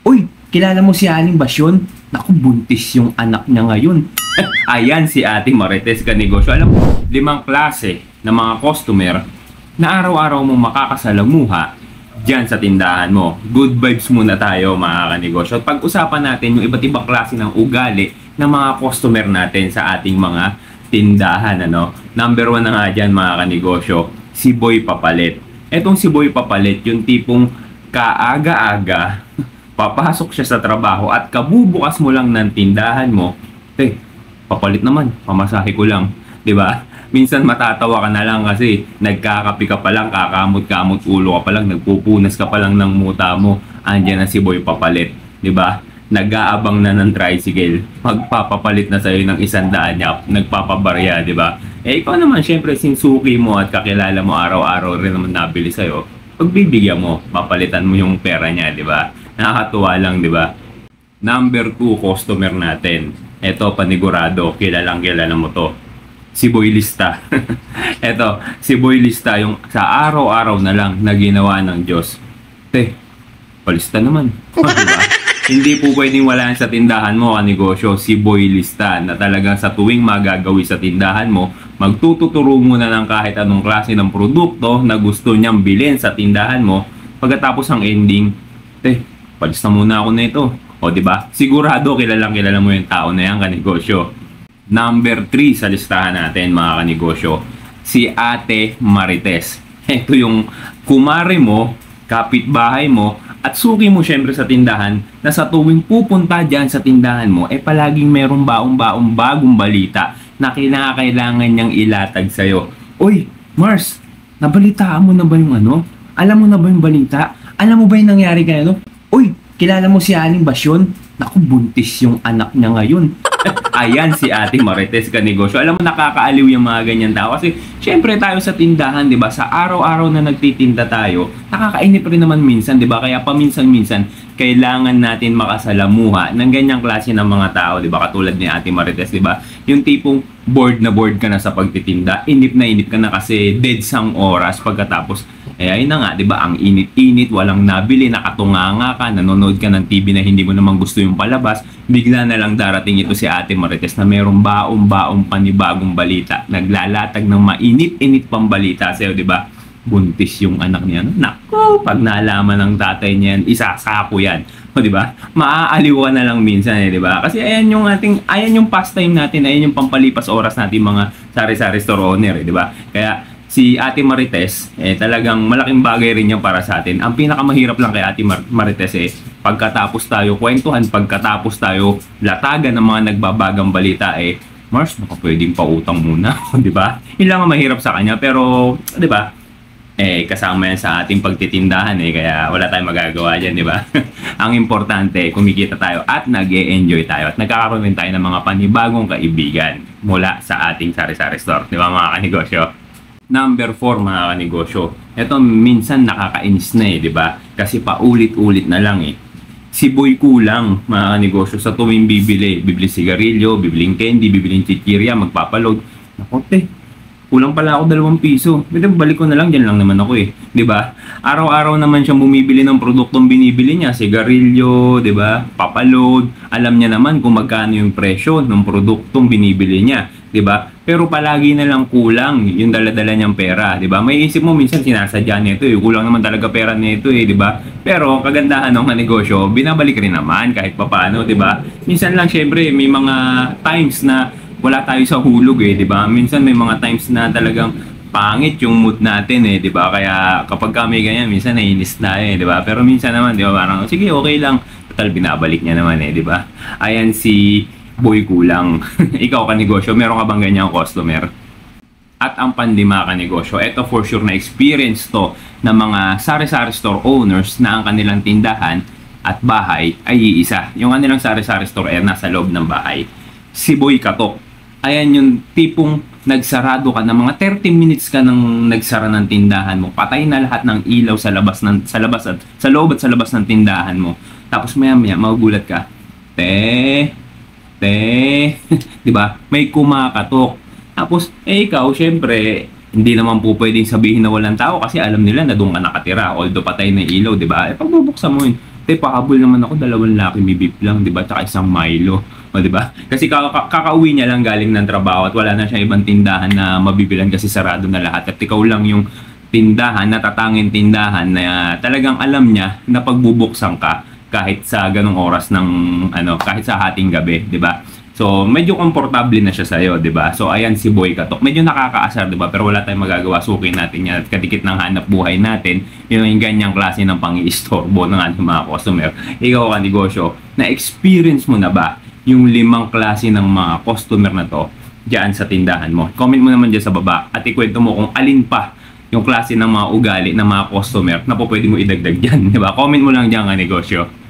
Uy, kilala mo si Aling Basyon? Naku, buntis yung anak niya ngayon. Ayan si Ate Marites Kanegosyo. Alam mo, 5 klase ng mga customer na araw-araw mo makakasalamuha dyan sa tindahan mo. Good vibes muna tayo mga kanegosyo. At pag-usapan natin yung iba't ibang klase ng ugali ng mga customer natin sa ating mga tindahan. Number 1 na nga dyan mga kanegosyo, si Boy Papalit. Etong si Boy Papalit, yung tipong kaaga-aga, papasok siya sa trabaho at kabubukas mo lang ng tindahan mo, papalit naman, pamasahe ko lang. 'Di ba? Minsan matatawa ka na lang kasi nagkakapi ka pa lang, kakamot-kamot ulo ka pa lang, nagpupunas ka pa lang ng muta mo, andyan na si Boy Papalit. 'Di ba? Nag-aabang na ng tricycle, magpapapalit na sa'yo ng 100 niya, nagpapabarya, 'di ba? Ikaw naman, syempre, sinsuki mo at kakilala mo, araw-araw rin naman nabili sa'yo, pagbibigyan mo, papalitan mo yung pera niya, 'di ba? Nakakatuwa lang, 'di ba? Number 2 customer natin. Ito, panigurado, kilalang kilala mo to. Si Boy Lista. Ito, si Boy Lista, yung sa araw-araw na lang na ginawa ng Diyos. Palista naman. Diba? Hindi po pwedeng wala sa tindahan mo, kanegosyo, si Boy Lista, na talagang sa tuwing magagawi sa tindahan mo, magtututuro muna ng kahit anong klase ng produkto na gusto niyang bilhin sa tindahan mo. Pagkatapos ang ending, palista muna ako na ito. O, diba? Sigurado kilala mo yung tao na yan, kanegosyo. Number 3 sa listahan natin, mga kanegosyo, si Ate Marites. Ito yung kumare mo, kapitbahay mo, at suki mo syempre sa tindahan, na sa tuwing pupunta dyan sa tindahan mo, palaging merong baong-baong bagong balita na kailangan niyang ilatag sa'yo. Uy, Mars, nabalitaan mo na ba yung ano? Alam mo na ba yung balita? Alam mo ba yung nangyari kaya Uy, kilala mo si Aling Basyon? Naku, buntis yung anak niya ngayon. Ayan si Ate Marites Kanegosyo. Alam mo, nakakaaliw yung mga ganyan tao. Kasi, syempre tayo sa tindahan, di ba? Sa araw-araw na nagtitinda tayo, nakakainip rin naman minsan, di ba? Kaya paminsan-minsan, kailangan natin makasalamuha ng ganyang klase ng mga tao, di ba? Katulad ni Ate Marites, di ba? Yung tipong bored na bored ka na sa pagtitinda, inip na inip ka na kasi dead sang oras pagkatapos. Ayun na nga, di ba? Ang init-init, walang nabili, nakatunganga ka, nanonood ka ng TV na hindi mo naman gusto yung palabas, bigla na lang darating ito si Ate Marites na mayroong baong-baong panibagong balita, naglalatag ng mainit-init pang balita sa'yo, di ba? Buntis yung anak niya. Naku, pag naalaman ng tatay niya yan, isasako yan. O, di ba? Maaaliw ka na lang minsan, di ba? Kasi ayan yung pastime natin, ayan yung pampalipas oras natin mga sari-sari store owner, di ba? Kaya si Ate Marites, talagang malaking bagay rin yan para sa atin. Ang pinakamahirap lang kay Ate Marites, pagkatapos tayo kwentuhan, pagkatapos tayo latagan ng mga nagbabagang balita, Mars, baka pwedeng pautang muna, di ba? Yun lang ang mahirap sa kanya, pero, di ba? Kasama yan sa ating pagtitindahan, kaya wala tayong magagawa dyan, di ba? Ang importante, kumikita tayo at nag-e-enjoy tayo at nagkakaroon rin tayo ng mga panibagong kaibigan mula sa ating sari-sari store, di ba mga kanegosyo? Number 4 mga kanegosyo. Ito minsan nakakainis na di ba? Kasi paulit-ulit na lang Si Boy Kulang mga kanegosyo, sa tuwing bibili sigarilyo, bibiling candy, bibiling chichirya, magpapaload. Naku, kulang pala ako 2 piso. Pwede balik ko na lang, dyan lang naman ako di ba? Araw-araw naman siyang bumibili ng produktong binibili niya, sigarilyo, di ba? Papaload. Alam niya naman kung magkano yung presyo ng produktong binibili niya, di ba? Pero palagi na lang kulang yung dala-dala niyang pera, di ba? May isip mo minsan sinasadya nito kulang naman talaga pera nito di ba? Pero kagandahan ng negosyo, binabalik rin naman kahit papaano, di ba? Minsan lang syempre may mga times na wala tayo sa hulog di ba? Minsan may mga times na talagang pangit yung mood natin di ba? Kaya kapag kami ganyan, minsan naiinis na di ba? Pero minsan naman, di ba? Parang sige, okay lang. Total binabalik niya naman di ba? Ayan si Boy Kulang. Ikaw kanegosyo, meron ka bang ganyang customer? At ang pandima kanegosyo, ito for sure na experience to ng mga sari-sari store owners na ang kanilang tindahan at bahay ay iisa. Yung kanilang sari-sari store nasa loob ng bahay. Si Boy Katok. Ayan yung tipong nagsarado ka na mga 30 minutes ka nang nagsara ng tindahan mo. Patay na lahat ng ilaw sa loob at sa labas ng tindahan mo. Tapos maya-maya magugulat ka. Di ba? May kumakatok. Tapos, ikaw, syempre, hindi naman po pwedeng sabihin na walang tao kasi alam nila na doon ka nakatira. Although patay na ilaw, di ba? Pagbubuksan mo yun, Te, pahabol naman ako, 2 Lucky Me beef lang, di ba? Tsaka isang Milo. O, di ba? Kasi kakauwi niya lang galing ng trabaho at wala na siyang ibang tindahan na mabibilan kasi sarado na lahat. At ikaw lang yung tindahan, natatanging tindahan na talagang alam niya na pagbubuksan ka kahit sa ganong oras ng kahit sa hating gabi, 'di ba? So, medyo komportable na siya sa iyo, 'di ba? So, ayan si Boy Katok. Medyo nakakaasar, 'di ba? Pero wala tayong magagawa, sukin natin 'yan at kadikit ng hanap buhay natin. Yung ganyang klase ng pang-iistorbo ng ating mga customer. Ikaw ka negosyo, na-experience mo na ba yung 5 klase ng mga customer na to diyan sa tindahan mo? Comment mo naman diyan sa baba at ikwento mo kung alin pa yung klase ng mga ugali ng mga customer na po pwede mo idagdag dyan, di ba? Comment mo lang dyan nga negosyo.